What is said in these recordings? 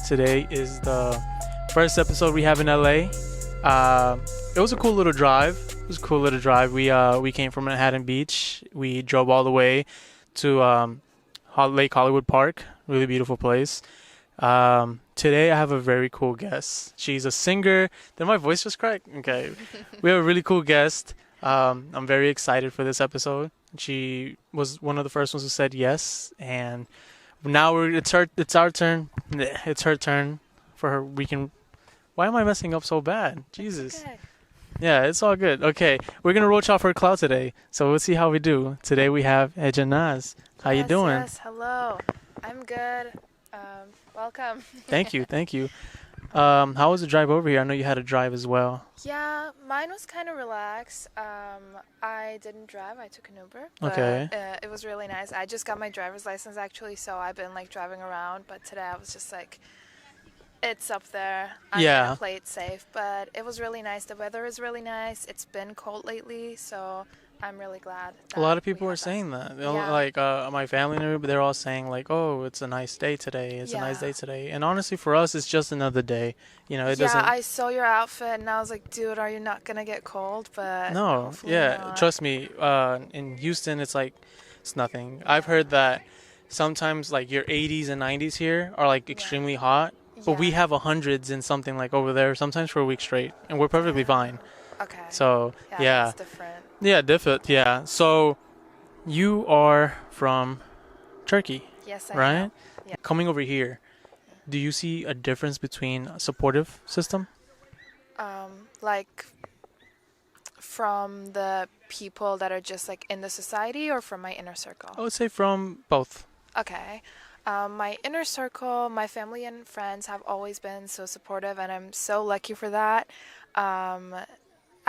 Today is the first episode we have in LA. It was a cool little drive. We came from Manhattan Beach. We drove all the way to Lake Hollywood Park. Really beautiful place. Today I have a very cool guest. She's a singer. Did my voice just crack? Okay. We have a really cool guest. I'm very excited for this episode. She was one of the first ones who said yes, and now it's our turn. It's her turn for her. Why am I messing up so bad? Jesus. Okay. Yeah, it's all good. Okay, we're gonna roach off her cloud today, so we'll see how we do. Today we have NAZ. How you doing? Yes, hello. I'm good. Welcome. Thank you. How was the drive over here? I know you had a drive as well. Yeah, mine was kind of relaxed. I didn't drive. I took an Uber. But, Okay. it was really nice. I just got my driver's license actually, so I've been like driving around. But today I was just like, it's up there. I'm gonna play it safe. But it was really nice. The weather is really nice. It's been cold lately, so I'm really glad. A lot of people are saying that. Yeah. Like my family and everybody, they're all saying like, "Oh, it's a nice day today. It's a nice day today." And honestly, for us, it's just another day. You know, it doesn't. Yeah, I saw your outfit and I was like, dude, are you not gonna get cold? But No, hopefully yeah, not. trust me. In Houston, it's like it's nothing. I've heard that sometimes like your 80s and 90s here are like extremely hot, but we Yeah. have hundreds and something like over there sometimes for a week straight, and we're perfectly fine. Okay. So yeah. It's different. Yeah, different. Yeah. So, you are from Turkey, Yes, I right? am. Yeah. Coming over here, do you see a difference between a supportive system? Like from the people that are just like in the society or from my inner circle? I would say from both. Okay. My inner circle, my family and friends have always been so supportive, and I'm so lucky for that.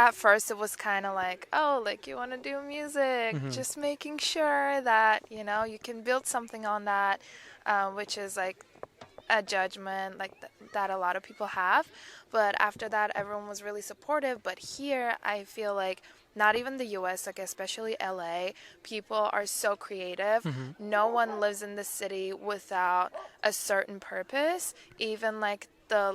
At first, it was kind of like, oh, like you want to do music, just making sure that, you know, you can build something on that, which is like a judgment like that a lot of people have. But after that, everyone was really supportive. But here, I feel like not even the US, like especially LA, people are so creative. No one lives in the city without a certain purpose. Even like the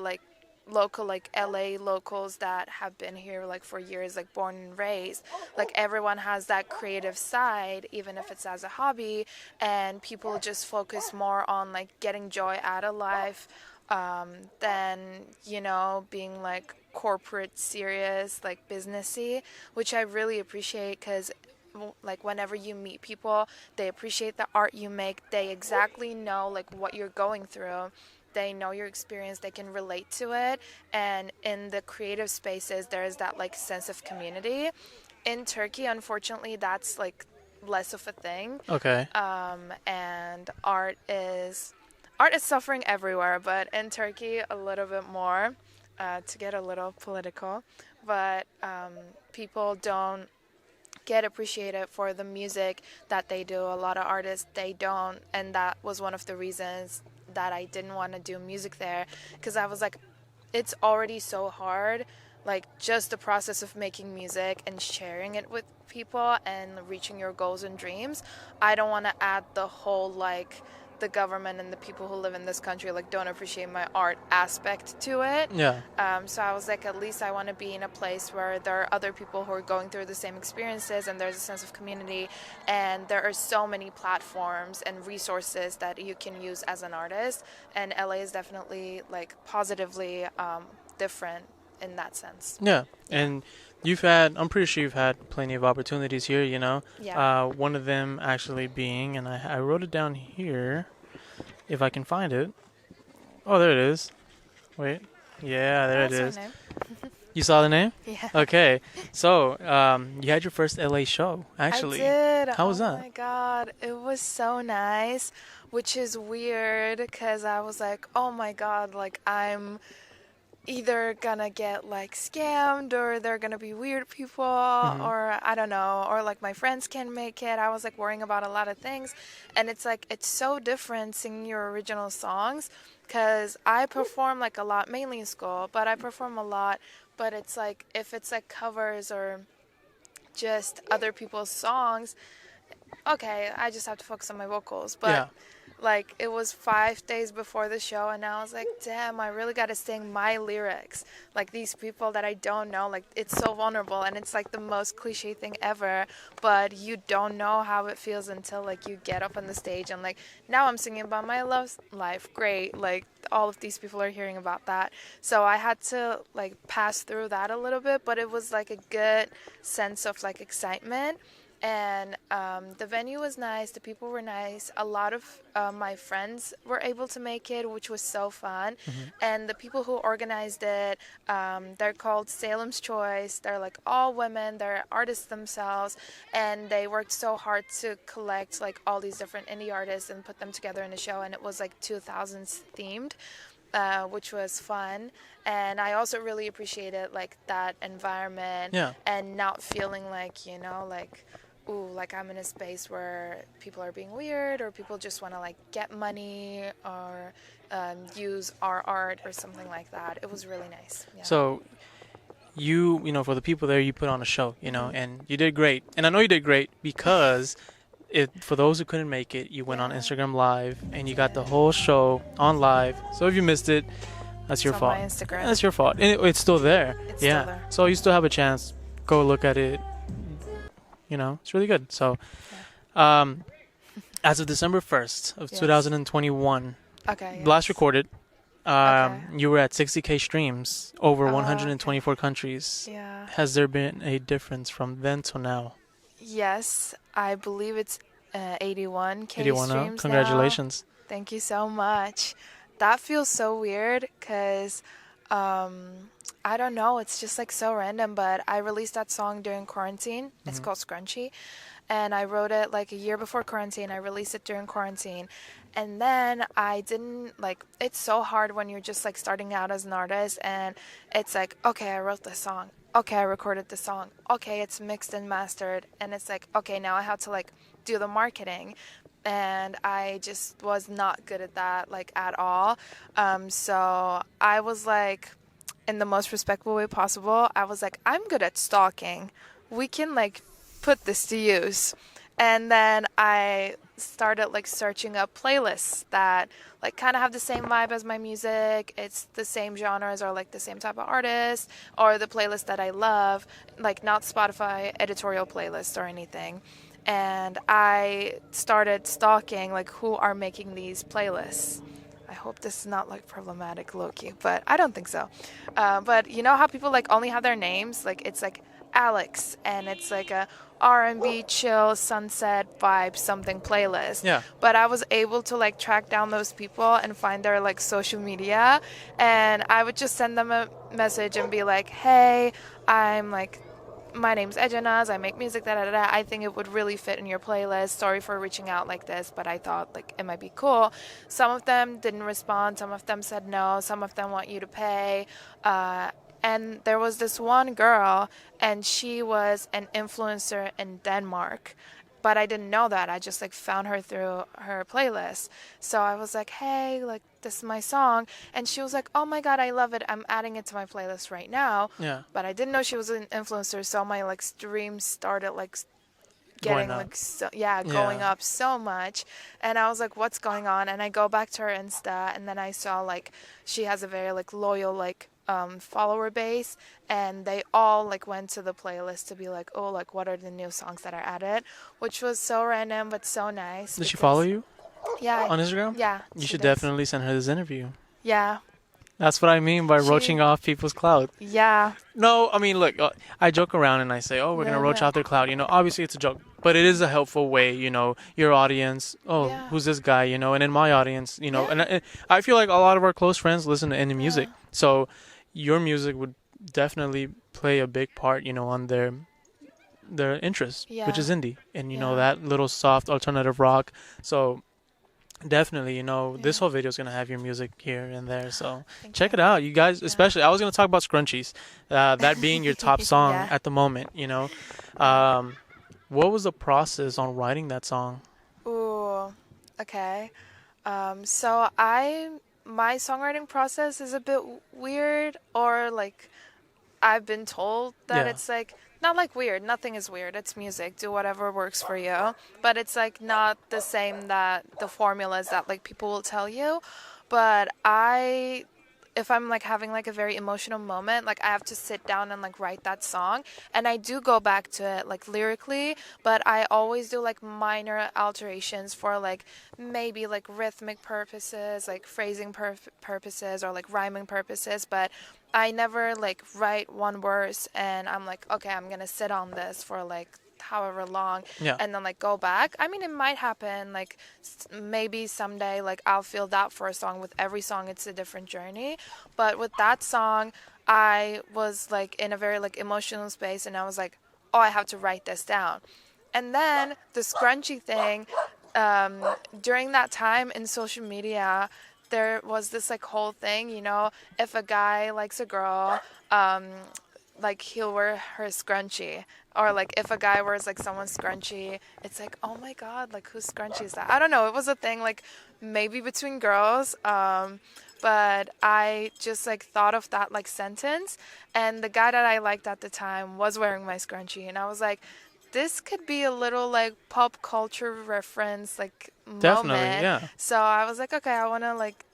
local like LA locals that have been here like for years, like born and raised, like everyone has that creative side, even if it's as a hobby, and people just focus more on like getting joy out of life than, you know, being like corporate serious, like businessy, which I really appreciate, because like whenever you meet people, they appreciate the art you make. They exactly know like what you're going through. They know your experience, they can relate to it, and in the creative spaces there is that like sense of community. In Turkey, unfortunately, that's like less of a thing. Okay. And art is suffering everywhere, but in Turkey a little bit more, to get a little political, but people don't get appreciated for the music that they do. A lot of artists, they don't, and that was one of the reasons that I didn't want to do music there, because I was like, it's already so hard, like just the process of making music and sharing it with people and reaching your goals and dreams. I don't want to add the whole like the government and the people who live in this country like don't appreciate my art aspect to it. Yeah. So I was like, at least I want to be in a place where there are other people who are going through the same experiences, and there's a sense of community, and there are so many platforms and resources that you can use as an artist, and LA is definitely like positively different in that sense. Yeah. And I'm pretty sure you've had plenty of opportunities here, you know? Yeah. One of them actually being, and I wrote it down here, if I can find it. Oh, there it is. Wait. Yeah, there it That's is. my name. You saw the name? Yeah. Okay. So, you had your first LA show, actually. I did. How was that? Oh my God. It was so nice, which is weird because I was like, oh my God, like I'm either gonna get like scammed, or they're gonna be weird people, or I don't know, or like my friends can't make it. I was like worrying about a lot of things, and it's like it's so different singing your original songs, because I perform like a lot, mainly in school, but I perform a lot. But it's like if it's like covers or just other people's songs, okay, I just have to focus on my vocals. But Like, it was 5 days before the show, and I was like, damn, I really got to sing my lyrics. Like, these people that I don't know, like, it's so vulnerable, and it's like the most cliche thing ever, but you don't know how it feels until, like, you get up on the stage, and, like, now I'm singing about my love life. Great. Like, all of these people are hearing about that. So I had to, like, pass through that a little bit, but it was, like, a good sense of, like, excitement. And the venue was nice, the people were nice, a lot of my friends were able to make it, which was so fun. And the people who organized it, they're called Salem's Choice. They're like all women, they're artists themselves, and they worked so hard to collect like all these different indie artists and put them together in a show, and it was like 2000s themed. Which was fun, and I also really appreciated like that environment. Yeah. And not feeling like, you know, like, ooh, like I'm in a space where people are being weird, or people just want to like get money, or use our art or something like that. It was really nice. Yeah. So you know, for the people there, you put on a show, you know, and you did great. And I know you did great because for those who couldn't make it, you went on Yeah. Instagram Live and you got the whole show on live. So if you missed it, that's your It's on fault. my Instagram. That's your fault. And it's still there. It's yeah. still there. So you still have a chance. Go look at it. You know, it's really good. So, as of December 1st of Yes. 2021, Okay. last yes. recorded, Okay. you were at 60K streams over Oh, 124 countries. Yeah. Has there been a difference from then to now? Yes, I believe it's 81K 81 now? streams Congratulations. now. Thank you so much. That feels so weird because I don't know. It's just like so random, but I released that song during quarantine. It's called Scrunchy. And I wrote it like a year before quarantine. I released it during quarantine. And then I didn't like, it's so hard when you're just like starting out as an artist, and it's like, okay, I wrote this song. Okay, I recorded the song. Okay, it's mixed and mastered. And it's like, okay, now I have to like do the marketing. And I just was not good at that, like at all. So I was like, in the most respectful way possible, I was like, I'm good at stalking. We can like put this to use. And then I started like searching up playlists that like kind of have the same vibe as my music. It's the same genres or like the same type of artist, or the playlist that I love, like not Spotify editorial playlists or anything. And I started stalking like who are making these playlists. I hope this is not like problematic, low-key, but I don't think so. But you know how people like only have their names? Like it's like Alex, and it's like a R&B chill sunset vibe something playlist. Yeah. But I was able to like track down those people and find their like social media, and I would just send them a message and be like, hey, I'm like, my name's Ejanaz, I make music, da da da. I think it would really fit in your playlist. Sorry for reaching out like this, but I thought like it might be cool. Some of them didn't respond. Some of them said no. Some of them want you to pay. And there was this one girl, and she was an influencer in Denmark. But I didn't know that. I just like found her through her playlist. So I was like, hey, like this is my song. And she was like, oh my God, I love it. I'm adding it to my playlist right now. Yeah. But I didn't know she was an influencer. So my like streams started like Going getting up. like going Yeah. up so much. And I was like, what's going on? And I go back to her Insta, and then I saw like she has a very like loyal like follower base, and they all like went to the playlist to be like, oh, like what are the new songs that are added, which was so random but so nice. Did she follow you Yeah. on Instagram? Yeah. You she should does. definitely send her this interview. Yeah. That's what I mean by She- roaching off people's clout. Yeah. No, I mean, look, I joke around and I say, oh, we're going to No, roach no. out their clout. You know, obviously it's a joke, but it is a helpful way, you know, your audience, oh, Yeah. who's this guy, you know, and in my audience, you know, Yeah. and I feel like a lot of our close friends listen to indie music. Yeah. So your music would definitely play a big part, you know, on their interest, which Yeah. is indie, and, you know, Yeah. that little soft alternative rock. So definitely, you know, this Yeah. whole video is going to have your music here and there. So Thank check you. it out, you guys. Especially, I was going to talk about Scrunchies, that being your top song Yeah. at the moment. You know, what was the process on writing that song? Ooh. Okay. So my songwriting process is a bit weird, or like I've been told that Yeah. it's like not like weird. Nothing is weird. It's music. Do whatever works for you. But it's like not the same that the formulas that like people will tell you. But if I'm like having like a very emotional moment, like I have to sit down and like write that song, and I do go back to it like lyrically, but I always do like minor alterations for like maybe like rhythmic purposes, like phrasing purposes, or like rhyming purposes, but I never like write one verse and I'm like, okay, I'm gonna sit on this for like however long Yeah. and then like go back. I mean, it might happen like maybe someday like I'll feel that for a song. With every song it's a different journey, but with that song I was like in a very like emotional space and I was like, oh, I have to write this down. And then the scrunchy thing, during that time in social media, there was this like whole thing, you know, if a guy likes a girl, like he'll wear her scrunchie, or like if a guy wears like someone's scrunchie, it's like, oh my god, like whose scrunchie is that? I don't know, it was a thing like maybe between girls, but I just like thought of that like sentence, and the guy that I liked at the time was wearing my scrunchie, and I was like, this could be a little like pop culture reference like Definitely. moment. Yeah. So I was like, okay, I want to like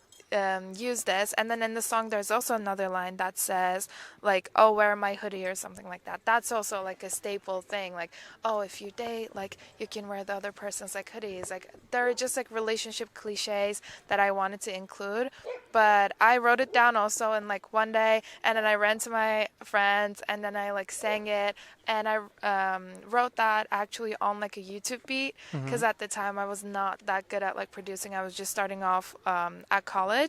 use this. And then in the song there's also another line that says like, oh, wear my hoodie or something like that. That's also like a staple thing, like, oh, if you date, like you can wear the other person's like hoodies. Like there are just like relationship cliches that I wanted to include, but I wrote it down also in like one day, and then I ran to my friends and then I like sang it, and I wrote that actually on like a YouTube beat, because at the time I was not that good at like producing. I was just starting off at college.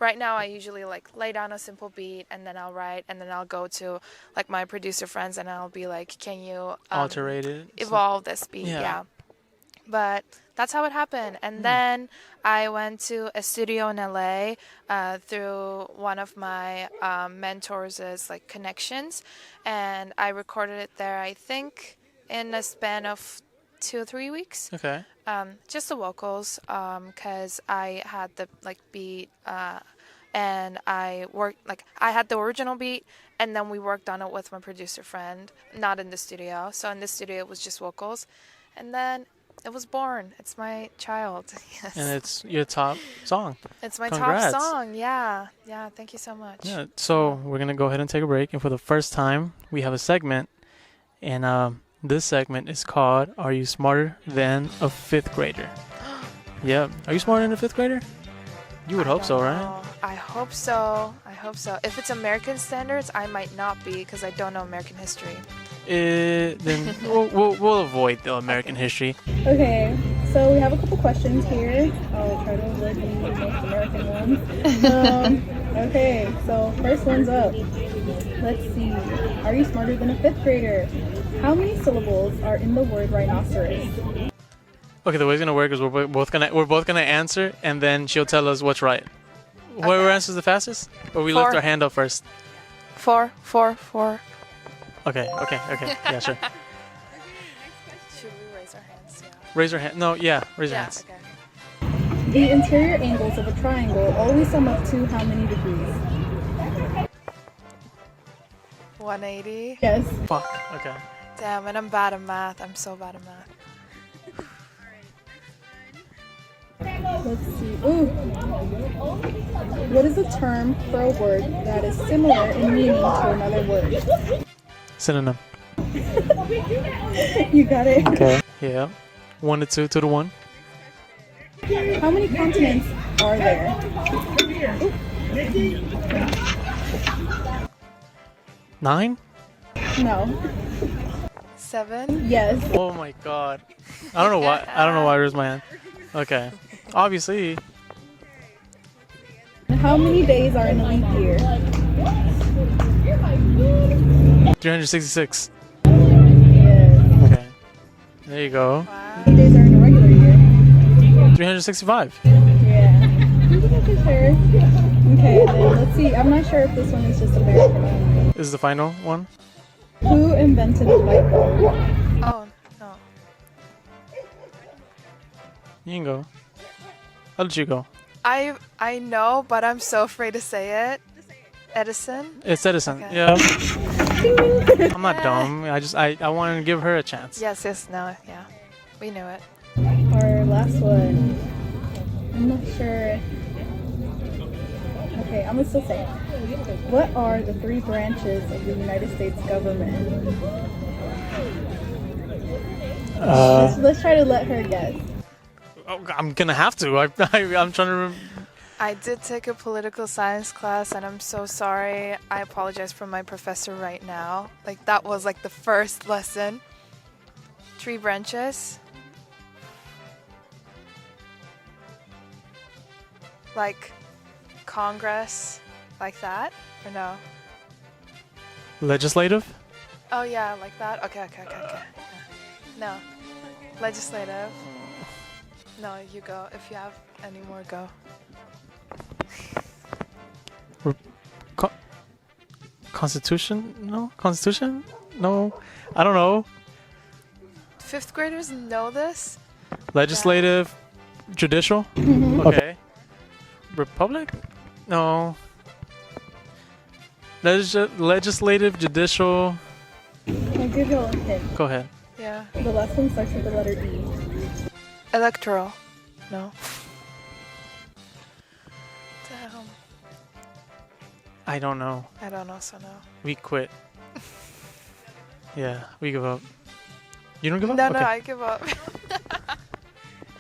Right now I usually like lay down a simple beat and then I'll write, and then I'll go to like my producer friends and I'll be like, can you Alterated. evolve this beat? Yeah. Yeah. But that's how it happened. And then I went to a studio in LA through one of my mentors' like connections, and I recorded it there, I think, in a span of 2 or 3 weeks. Okay. Just the vocals, because I had the like beat, and I worked like I had the original beat, and then we worked on it with my producer friend, not in the studio. So in the studio it was just vocals, and then it was born. It's my child. Yes. And it's your top song. It's my Congrats. top song. Yeah. Yeah. Thank you so much. Yeah. So we're gonna go ahead and take a break, and for the first time, we have a segment, and this segment is called "Are You Smarter Than a Fifth Grader?" Yeah. Are you smarter than a fifth grader? You would hope so, right? I hope so. I hope so. If it's American standards, I might not be, because I don't know American history. Then we'll avoid the American history. Okay, so we have a couple questions here. I'll try to avoid the most American ones. Okay, so first one's up. Let's see. Are you smarter than a fifth grader? How many syllables are in the word rhinoceros? Okay, the way it's gonna work is we're both gonna answer, and then she'll tell us what's right. Whoever answers the fastest, or we lift 4. our hand up first. 4, 4, 4. Okay. Yeah, sure. Should we raise our hands? Yeah. Raise your hand. No, yeah, raise your Yeah. hands. Okay. The interior angles of a triangle always sum up to how many degrees? 180. Yes. Fuck. Okay. Damn, and I'm bad at math. I'm so bad at math. Let's see. Ooh. What is a term for a word that is similar in meaning to another word? Synonym. You got it. Okay. Yeah. 1 to 2, 2 to 1. How many continents are there? 9? No. 7. Yes. Oh my god. I don't know why. I raised my hand. Okay. Obviously. How many days are in a leap year? 366. Yes. Okay. There you go. Wow. How many days are in a regular year? 365. Yeah. Pretty sure. Okay, then let's see. I'm not sure if this one is just American only. This is the final one. Who invented the light bulb? Oh, no. You can go. I'll let you go. I know, but I'm so afraid to say it. Edison? It's Edison. Okay. Yeah. you. I'm not dumb. I wanted to give her a chance. Yes, no, yeah. We knew it. Our last one. I'm not sure. Okay, I'm gonna still say it. What are the 3 branches of the United States government? Let's try to let her guess. Oh, I'm gonna have to. I'm trying to. I did take a political science class, and I'm so sorry. I apologize for my professor right now. Like, that was like the first lesson. 3 branches. Like Congress, like that, or no? Legislative? Oh yeah, like that. Okay. No, legislative. No, you go. If you have any more, go. Constitution? No. Constitution? No. I don't know. 5th graders know this. Legislative, judicial. Okay. Republic? No. Legislative, judicial. I'll give you a hint. Go ahead. Yeah. The last one starts with the letter E. Electoral. No. Damn. I don't know. I don't know, so no. We quit. Yeah, we give up. You don't give up? No, Okay. I give up.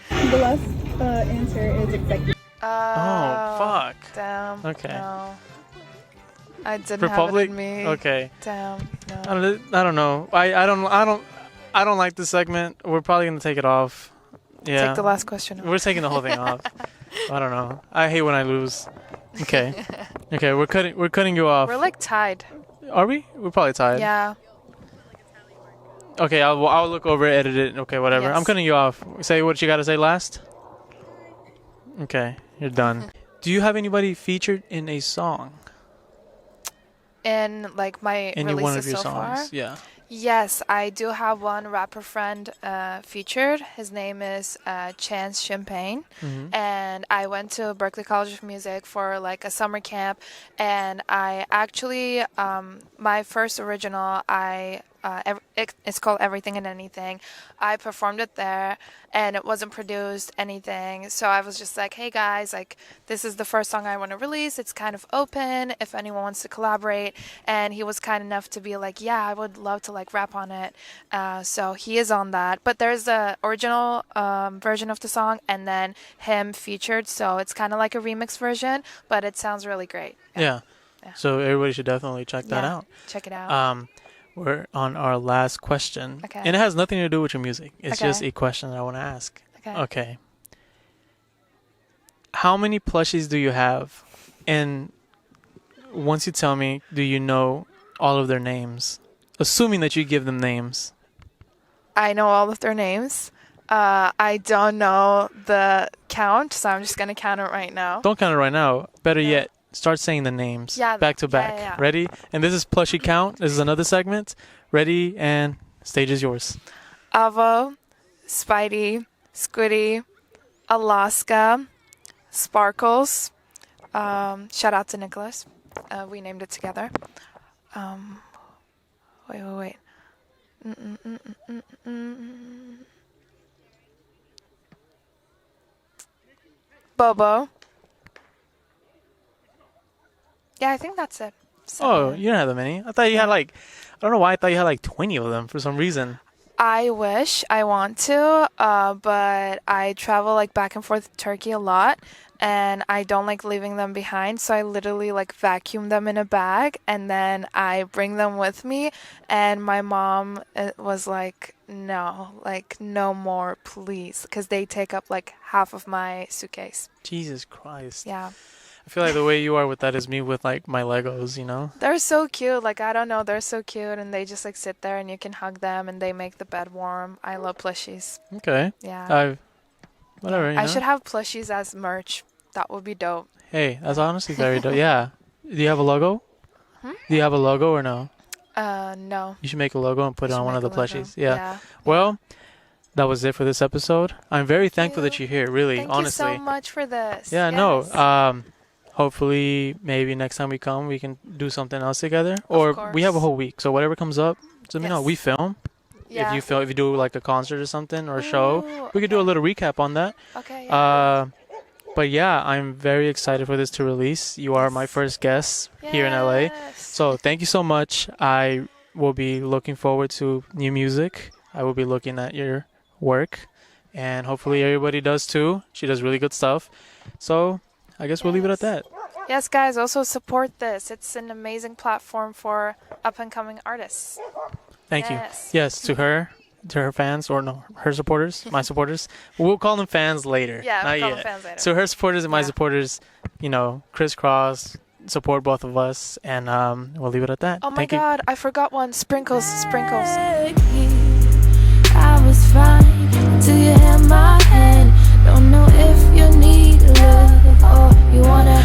The last answer is executive. Oh, fuck. Damn. Okay. No. I didn't Republic? have it in me. Okay. Damn. No. I don't know. I don't like this segment. We're probably gonna take it off. Yeah. Take the last question off. We're taking the whole thing off. I don't know. I hate when I lose. Okay. Okay, we're cutting you off. We're like tied. Are we? We're probably tied. Yeah. Okay, I'll look over it, edit it. Okay, whatever. Yes. I'm cutting you off. Say what you got to say last. Okay, you're done. Do you have anybody featured in a song? In like my In releases one of your so songs? far? Yeah. Yes, I do have one rapper friend featured. His name is Chance Champagne. Mm-hmm. And I went to Berklee College of Music for like a summer camp. And I actually, my first original, it's called Everything and Anything. I performed it there, and it wasn't produced, anything. So I was just like, hey guys, like this is the first song I want to release. It's kind of open if anyone wants to collaborate. And he was kind enough to be like, yeah, I would love to like rap on it. So he is on that. But there's the original version of the song, and then him featured. So it's kind of like a remix version, but it sounds really great. Yeah. Yeah. So everybody should definitely check that out. Check it out. We're on our last question. Okay. And it has nothing to do with your music. It's Okay. just a question that I want to ask. Okay. How many plushies do you have? And once you tell me, do you know all of their names? Assuming that you give them names. I know all of their names. I don't know the count, so I'm just going to count it right now. Don't count it right now. Better yet, start saying the names back to back. Yeah. Ready? And this is plushie count. This is another segment. Ready? And stage is yours. Avo, Spidey, Squiddy, Alaska, Sparkles. Shout out to Nicholas. We named it together. Wait. Bobo. Yeah, I think that's it. Oh, you don't have that many. I thought you had like, I don't know why I thought you had like 20 of them for some reason. I wish I want to, but I travel like back and forth to Turkey a lot, and I don't like leaving them behind. So I literally like vacuum them in a bag, and then I bring them with me. And my mom was like, no, like no more, please, because they take up like half of my suitcase. Jesus Christ. Yeah. I feel like the way you are with that is me with like my Legos, you know? They're so cute. Like, I don't know. They're so cute. And they just like sit there and you can hug them and they make the bed warm. I love plushies. Okay. Yeah. Whatever, you I know? should have plushies as merch. That would be dope. Hey, that's honestly very dope. Yeah. Do you have a logo? Do you have a logo or no? No. You should make a logo and put it on one of the plushies. Yeah. Yeah. Well, that was it for this episode. I'm very thankful that you're here, really, Thank honestly. you so much for this. Yeah, Yes. no. hopefully maybe next time we come we can do something else together, or we have a whole week, so whatever comes up, let me know. We film. Yeah. If you do like a concert or something or a show, we could do a little recap on that. Okay. Yeah. But yeah, I'm very excited for this to release. You are my first guest here in LA. So thank you so much. I will be looking forward to new music. I will be looking at your work, and hopefully everybody does too. She does really good stuff. So I guess we'll leave it at that. Yes, guys, also support this. It's an amazing platform for up-and-coming artists. Thank you. Yes, to her fans, or no, her supporters, my supporters. We'll call them fans later. Yeah, not we'll call yet. them fans later. So her supporters and my supporters, crisscross, support both of us, and we'll leave it at that. Oh my Thank you. God, I forgot one. Sprinkles. I was fine till you held my hand. Don't know if you need love or you wanna